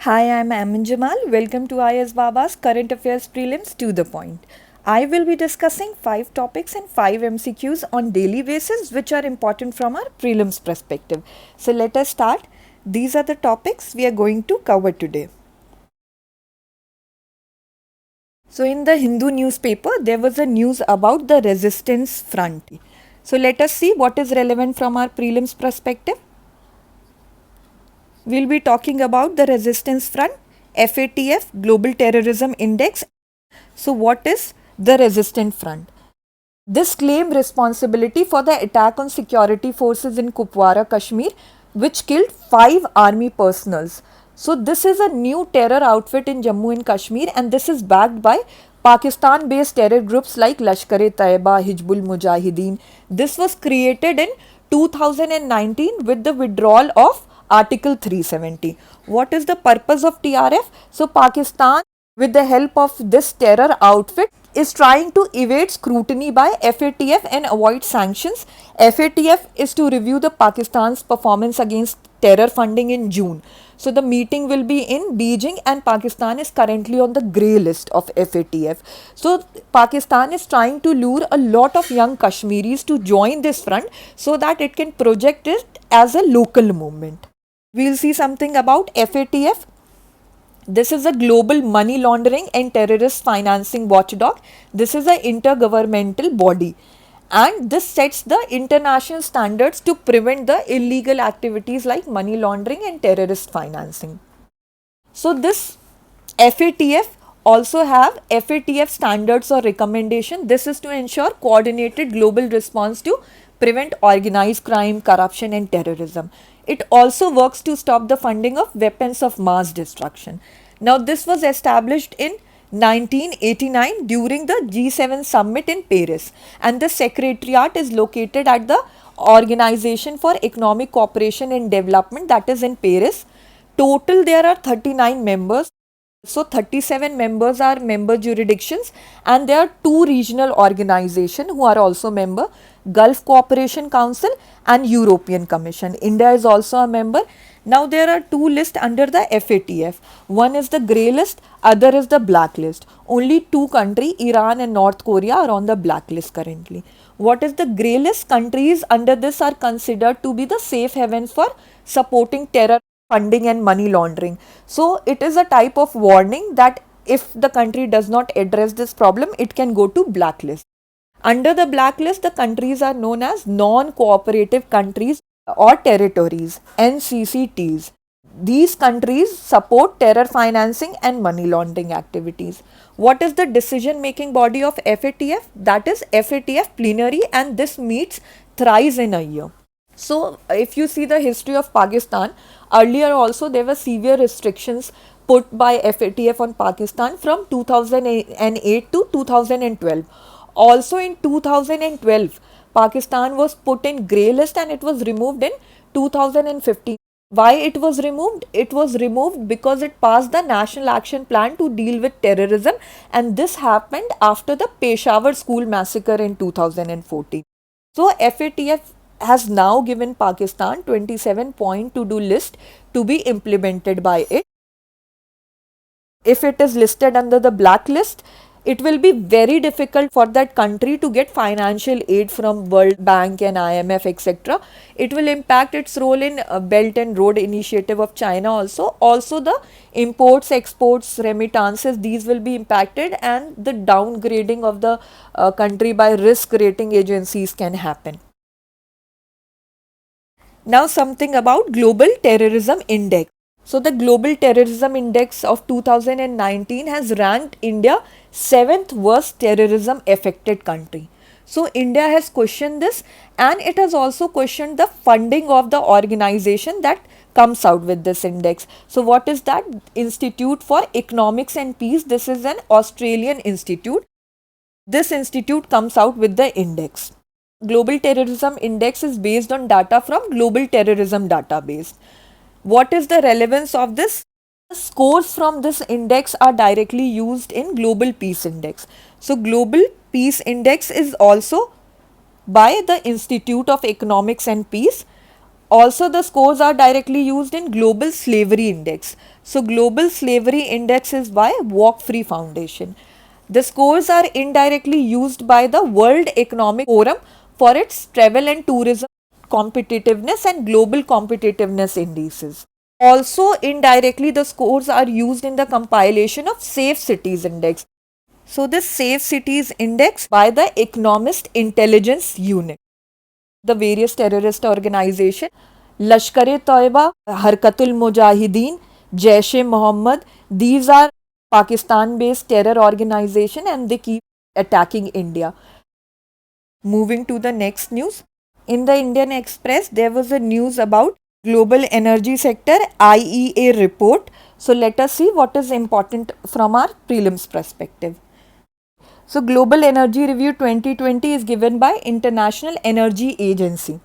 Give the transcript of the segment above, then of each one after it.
Hi, I'm Ayman Jamal. Welcome to IASbaba's Current Affairs Prelims to the point. I will be discussing 5 topics and 5 MCQs on daily basis which are important from our prelims perspective. So let us start. These are the topics we are going to cover today. So in the Hindu newspaper, there was a news about the resistance front. So let us see what is relevant from our prelims perspective. We'll be talking about the resistance front, FATF, Global Terrorism Index. So what is the resistant front? This claimed responsibility for the attack on security forces in Kupwara, Kashmir, which killed 5 army personals. So this is a new terror outfit in Jammu and Kashmir, and this is backed by Pakistan-based terror groups like Lashkar-e-Taiba, Hizbul Mujahideen. This was created in 2019 with the withdrawal of Article 370. What is the purpose of TRF? So Pakistan, with the help of this terror outfit, is trying to evade scrutiny by FATF and avoid sanctions. FATF is to review the Pakistan's performance against terror funding in June. So the meeting will be in Beijing, and Pakistan is currently on the grey list of FATF. So Pakistan is trying to lure a lot of young Kashmiris to join this front so that it can project it as a local movement. We'll see something about FATF. This is a global money laundering and terrorist financing watchdog. This is an intergovernmental body, and this sets the international standards to prevent the illegal activities like money laundering and terrorist financing. So this FATF also have FATF standards or recommendation. This is to ensure coordinated global response to prevent organized crime, corruption and terrorism. It also works to stop the funding of weapons of mass destruction. Now this was established in 1989 during the G7 summit in Paris, and the secretariat is located at the Organization for Economic Cooperation and Development, that is in Paris. Total there are 39 members. So 37 members are member jurisdictions, and there are 2 regional organizations who are also member, Gulf Cooperation Council and European Commission. India is also a member. Now there are 2 lists under the FATF. One is the grey list, other is the black list. Only 2 countries, Iran and North Korea, are on the black list currently. What is the grey list? Countries under this are considered to be the safe havens for supporting terror funding and money laundering. So it is a type of warning that if the country does not address this problem, it can go to blacklist. Under the blacklist, the countries are known as non-cooperative countries or territories, NCCTs. These countries support terror financing and money laundering activities. What is the decision making body of FATF? That is FATF plenary, and this meets thrice in a year. So if you see the history of Pakistan, earlier also there were severe restrictions put by FATF on Pakistan from 2008 to 2012. Also in 2012, Pakistan was put in grey list and it was removed in 2015. Why it was removed? It was removed because it passed the National Action Plan to deal with terrorism, and this happened after the Peshawar school massacre in 2014. So FATF has now given Pakistan 27-point to-do list to be implemented by it. If it is listed under the blacklist, it will be very difficult for that country to get financial aid from World Bank and IMF, etc. It will impact its role in Belt and Road Initiative of China also. Also the imports, exports, remittances, these will be impacted, and the downgrading of the country by risk rating agencies can happen. Now something about Global Terrorism Index. So the Global Terrorism Index of 2019 has ranked India 7th worst terrorism affected country. So India has questioned this, and it has also questioned the funding of the organization that comes out with this index. So what is that? Institute for Economics and Peace. This is an Australian institute. This institute comes out with the index. Global Terrorism Index is based on data from Global Terrorism Database. What is the relevance of this? The scores from this index are directly used in Global Peace Index. So Global Peace Index is also by the Institute of Economics and Peace. Also, the scores are directly used in Global Slavery Index. So, Global Slavery Index is by Walk Free Foundation. The scores are indirectly used by the World Economic Forum for its travel and tourism competitiveness and global competitiveness indices. Also, indirectly, the scores are used in the compilation of Safe Cities Index. So, this Safe Cities Index by the Economist Intelligence Unit. The various terrorist organization, Lashkar-e-Toiba, Harkatul Mujahideen, Jaish-e-Mohammed, these are Pakistan-based terror organization and they keep attacking India. Moving to the next news. In the Indian Express, there was a news about Global Energy Sector IEA report. So let us see what is important from our prelims perspective. So Global Energy Review 2020 is given by International Energy Agency,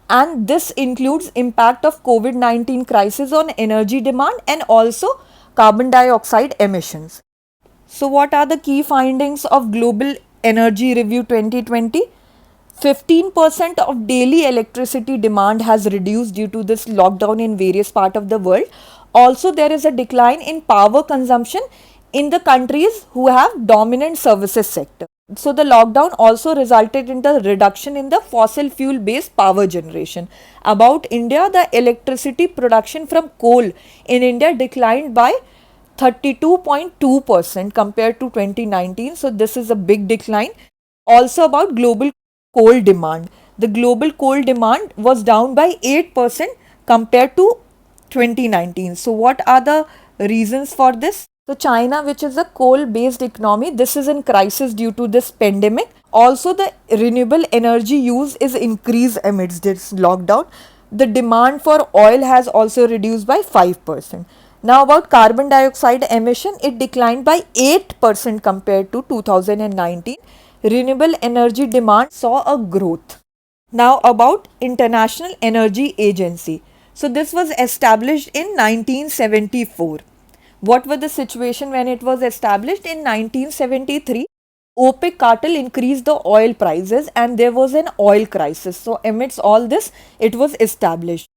and this includes impact of COVID-19 crisis on energy demand and also carbon dioxide emissions. So what are the key findings of Global Energy Review 2020? 15% of daily electricity demand has reduced due to this lockdown in various parts of the world. Also, there is a decline in power consumption in the countries who have dominant services sector. So, the lockdown also resulted in the reduction in the fossil fuel based power generation. About India, the electricity production from coal in India declined by 32.2% compared to 2019. So, this is a big decline. Also, about global coal demand. The global coal demand was down by 8% compared to 2019. So, what are the reasons for this? So, China, which is a coal based economy, this is in crisis due to this pandemic. Also, the renewable energy use is increased amidst this lockdown. The demand for oil has also reduced by 5%. Now, about carbon dioxide emission, it declined by 8% compared to 2019. Renewable energy demand saw a growth. Now about International Energy Agency. So this was established in 1974. What was the situation when it was established? In 1973, OPEC cartel increased the oil prices and there was an oil crisis. So amidst all this, it was established.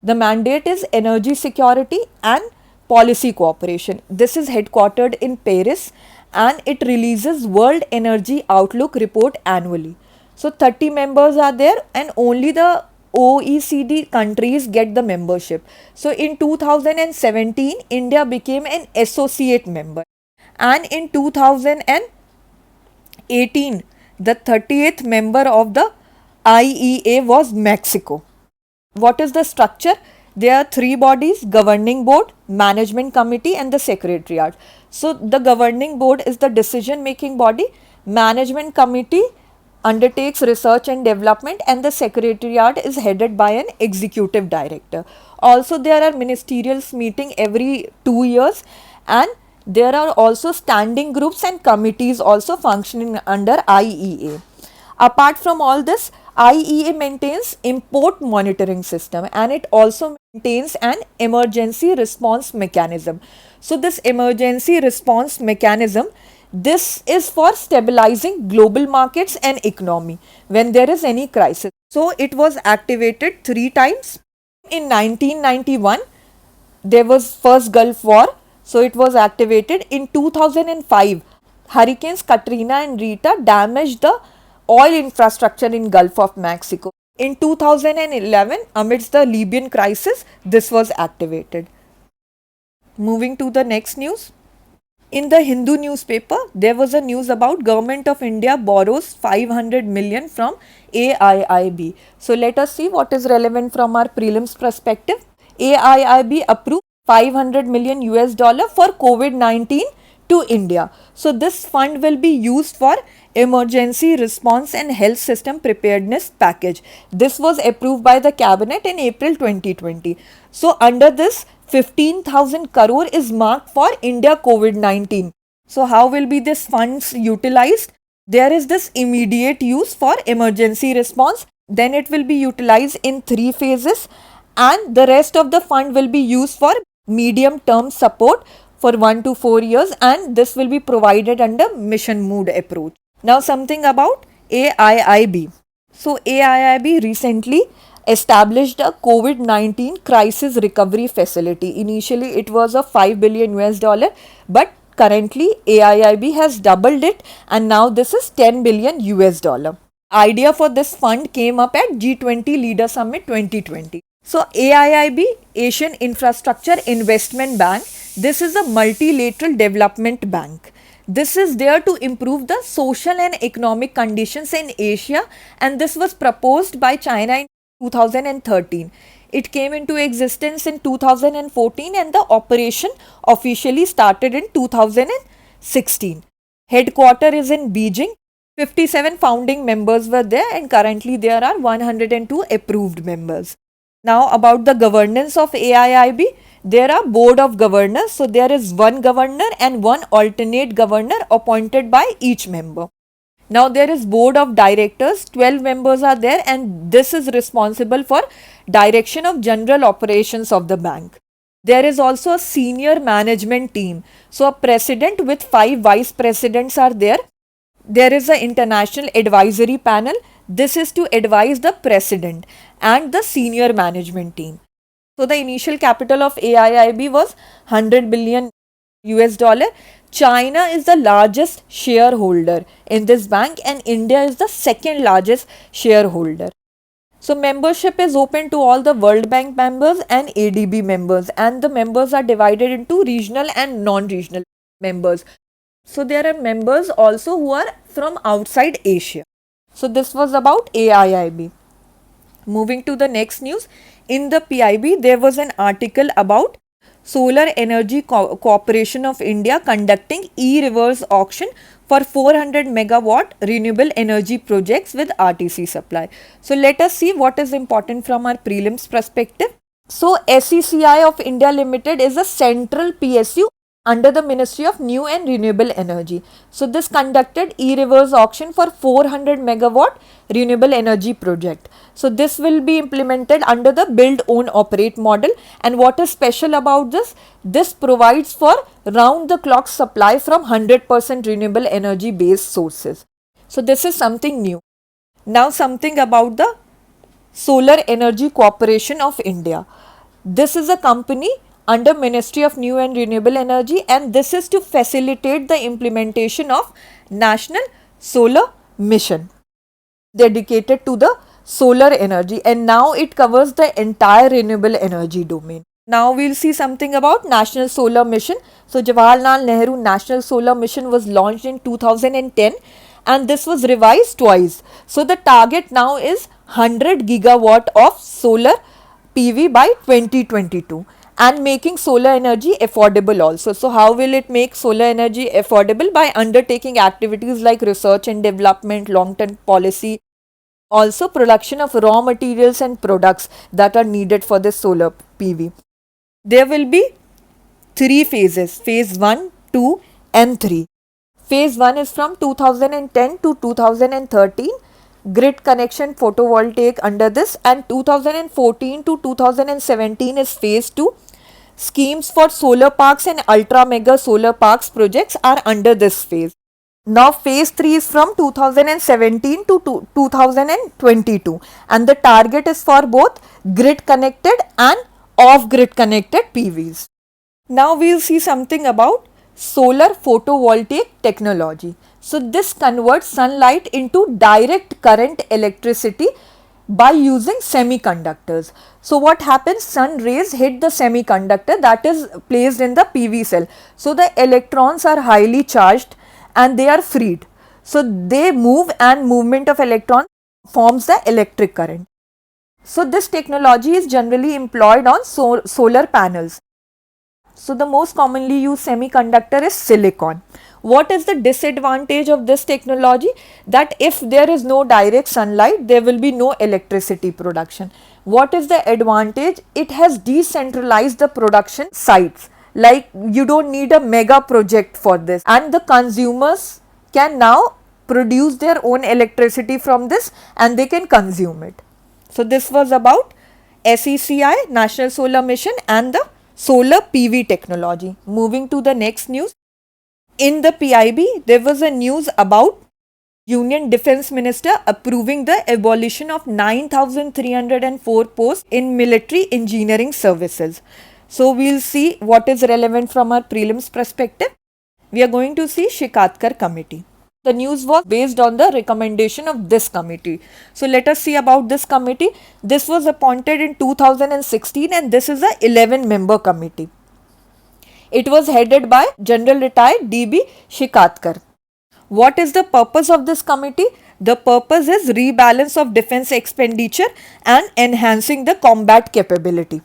The mandate is energy security and policy cooperation. This is headquartered in Paris and it releases World Energy Outlook report annually. So 30 members are there and only the OECD countries get the membership. So in 2017, India became an associate member, and in 2018, the 30th member of the IEA was Mexico. What is the structure? There are three bodies: governing board, management committee and the secretariat. So the governing board is the decision making body, management committee undertakes research and development, and the secretariat is headed by an executive director. Also, there are ministerial meeting every 2 years, and there are also standing groups and committees also functioning under IEA. Apart from all this, IEA maintains import monitoring system and it also maintains an emergency response mechanism. So this emergency response mechanism, this is for stabilizing global markets and economy when there is any crisis. So it was activated 3 times. In 1991, there was first Gulf War. So it was activated. In 2005, Hurricanes Katrina and Rita damaged the oil infrastructure in Gulf of Mexico. In 2011, amidst the Libyan crisis, this was activated. Moving to the next news. In the Hindu newspaper, there was a news about Government of India borrows 500 million from AIIB. So let us see what is relevant from our prelims perspective. AIIB approved 500 million US dollar for COVID-19 to India. So this fund will be used for emergency response and health system preparedness package. This was approved by the cabinet in April 2020. So under this, 15,000 crore is marked for India COVID-19. So how will be this funds utilized? There is this immediate use for emergency response. Then it will be utilized in 3 phases, and the rest of the fund will be used for medium term support for 1 to 4 years, and this will be provided under mission mood approach. Now something about AIIB. So AIIB recently established a COVID-19 crisis recovery facility. Initially, it was a 5 billion US dollar, but currently AIIB has doubled it and now this is 10 billion US dollar. Idea for this fund came up at G20 Leader Summit 2020. So AIIB, Asian Infrastructure Investment Bank, this is a multilateral development bank. This is there to improve the social and economic conditions in Asia, and this was proposed by China in 2013. It came into existence in 2014 and the operation officially started in 2016. Headquarter is in Beijing. 57 founding members were there and currently there are 102 approved members. Now about the governance of AIIB, there are board of governors. So there is one governor and one alternate governor appointed by each member. Now there is board of directors, 12 members are there and this is responsible for direction of general operations of the bank. There is also a senior management team. So a president with 5 vice presidents are there. There is an international advisory panel. This is to advise the president and the senior management team. So the initial capital of AIIB was 100 billion US dollar. China is the largest shareholder in this bank and India is the second largest shareholder. So membership is open to all the World Bank members and ADB members, and the members are divided into regional and non-regional members. So there are members also who are from outside Asia. So this was about AIIB. Moving to the next news, in the PIB there was an article about Solar Energy Corporation of India conducting e-reverse auction for 400 megawatt renewable energy projects with RTC supply. So let us see what is important from our prelims perspective. So SECI of India Limited is a central PSU under the Ministry of New and Renewable Energy. So this conducted e-reverse auction for 400 megawatt renewable energy project. So this will be implemented under the build, own, operate model. And what is special about this? This provides for round the clock supply from 100% renewable energy based sources. So this is something new. Now something about the Solar Energy Corporation of India. This is a company under Ministry of New and Renewable Energy, and this is to facilitate the implementation of National Solar Mission dedicated to the solar energy, and now it covers the entire renewable energy domain. Now we'll see something about National Solar Mission. So Jawaharlal Nehru National Solar Mission was launched in 2010 and this was revised twice. So the target now is 100 gigawatt of solar PV by 2022. And making solar energy affordable also. So how will it make solar energy affordable? By undertaking activities like research and development, long-term policy, also production of raw materials and products that are needed for this solar PV. There will be 3 phases, phase 1, 2 and 3. Phase 1 is from 2010 to 2013. Grid connection photovoltaic under this, and 2014 to 2017 is phase 2. Schemes for solar parks and ultra mega solar parks projects are under this phase. Now phase 3 is from 2017 to 2022 and the target is for both grid connected and off grid connected PVs. Now we will see something about solar photovoltaic technology. So this converts sunlight into direct current electricity by using semiconductors. So what happens? Sun rays hit the semiconductor that is placed in the PV cell. So the electrons are highly charged and they are freed. So they move and movement of electron forms the electric current. So this technology is generally employed on solar panels. So the most commonly used semiconductor is silicon. What is the disadvantage of this technology? That if there is no direct sunlight, there will be no electricity production. What is the advantage? It has decentralized the production sites. Like you don't need a mega project for this, and the consumers can now produce their own electricity from this and they can consume it. So this was about SECI, National Solar Mission, and the solar PV technology. Moving to the next news. In the PIB, there was a news about Union Defense Minister approving the abolition of 9,304 posts in military engineering services. So we'll see what is relevant from our prelims perspective. We are going to see Shikatkar Committee. The news was based on the recommendation of this committee. So let us see about this committee. This was appointed in 2016 and this is a 11-member committee. It was headed by General Retired D.B. Shikatkar. What is the purpose of this committee? The purpose is rebalance of defense expenditure and enhancing the combat capability.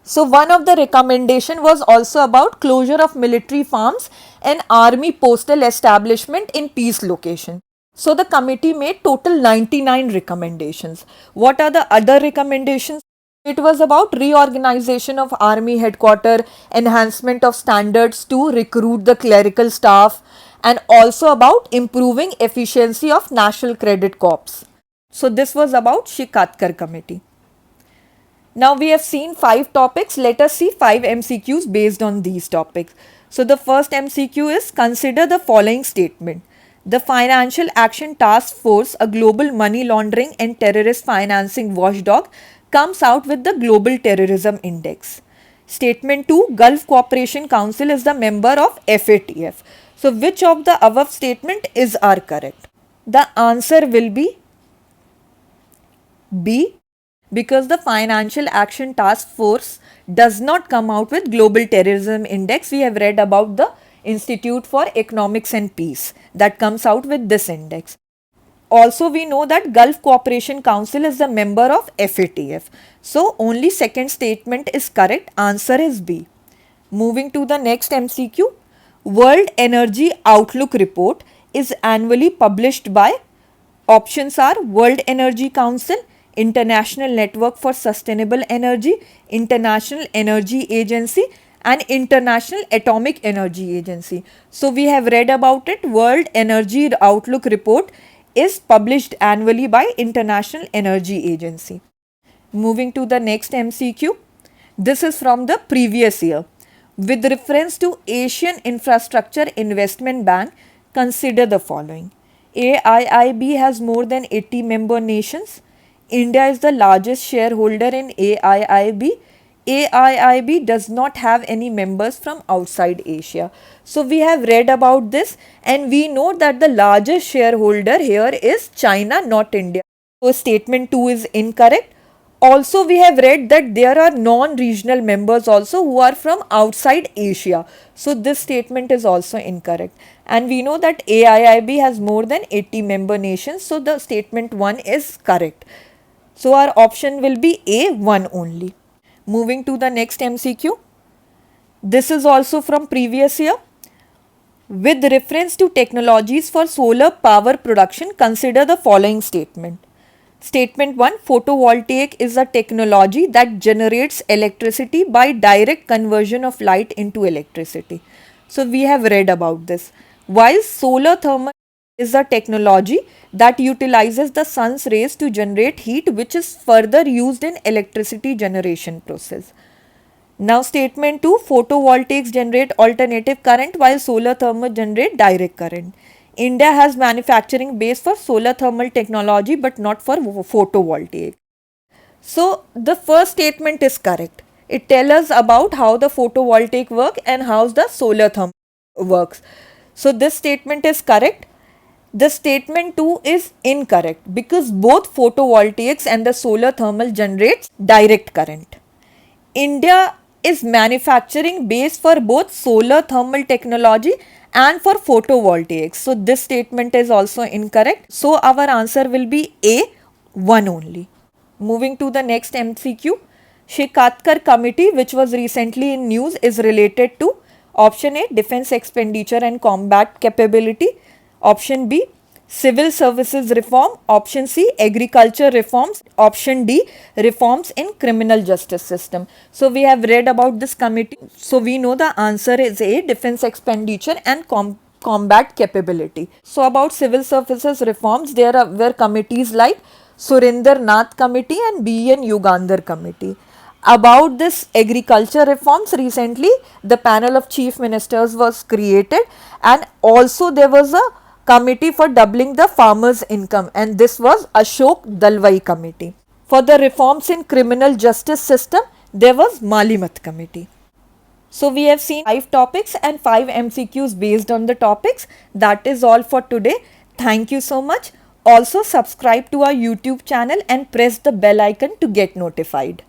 So one of the recommendation was also about closure of military farms and army postal establishment in peace location. So the committee made total 99 recommendations. What are the other recommendations? It was about reorganization of army headquarters, enhancement of standards to recruit the clerical staff, and also about improving efficiency of National Credit Corps. So this was about Shikatkar Committee. Now we have seen 5 topics. Let us see 5 MCQs based on these topics. So the first MCQ is, consider the following statement. The Financial Action Task Force, a global money laundering and terrorist financing watchdog, comes out with the Global Terrorism Index. Statement 2, Gulf Cooperation Council is the member of FATF. So which of the above statement is correct? The answer will be B, because the Financial Action Task Force does not come out with Global Terrorism Index. We have read about the Institute for Economics and Peace that comes out with this index. Also we know that Gulf Cooperation Council is the member of FATF. So only second statement is correct. Answer is B. Moving to the next MCQ. World Energy Outlook Report is annually published by, options are World Energy Council, International Network for Sustainable Energy, International Energy Agency, and International Atomic Energy Agency. So we have read about it. World Energy Outlook Report is published annually by International Energy Agency. Moving to the next MCQ. This is from the previous year. With reference to Asian Infrastructure Investment Bank, consider the following. AIIB has more than 80 member nations. India is the largest shareholder in AIIB. AIIB does not have any members from outside Asia. So we have read about this and we know that the largest shareholder here is China, not India. So statement 2 is incorrect. Also we have read that there are non-regional members also who are from outside Asia. So this statement is also incorrect. And we know that AIIB has more than 80 member nations. So the statement 1 is correct. So our option will be A1 only. Moving to the next MCQ. This is also from previous year. With reference to technologies for solar power production, consider the following statement. Statement 1, photovoltaic is a technology that generates electricity by direct conversion of light into electricity. So we have read about this. While solar thermal is a technology that utilizes the sun's rays to generate heat, which is further used in electricity generation process. Now statement 2, photovoltaics generate alternative current while solar thermal generate direct current. India has manufacturing base for solar thermal technology but not for photovoltaic. So the first statement is correct. It tells us about how the photovoltaic work and how the solar thermal works. So this statement is correct. The statement 2 is incorrect because both photovoltaics and the solar thermal generates direct current. India is manufacturing base for both solar thermal technology and for photovoltaics. So this statement is also incorrect. So our answer will be A1 only. Moving to the next MCQ. Shikatkar Committee, which was recently in news, is related to option A, defense expenditure and combat capability. Option B, civil services reform. Option C, agriculture reforms. Option D, reforms in criminal justice system. So we have read about this committee. So we know the answer is A, defense expenditure and combat capability. So about civil services reforms, there were committees like Surinder Nath Committee and B.N. Yugandhar Committee. About this agriculture reforms, recently the panel of chief ministers was created and also there was a committee for doubling the farmers' income, and this was Ashok Dalwai committee. For the reforms in criminal justice system, there was Malimat committee. So we have seen 5 topics and 5 MCQs based on the topics. That is all for today. Thank you so much. Also subscribe to our YouTube channel and press the bell icon to get notified.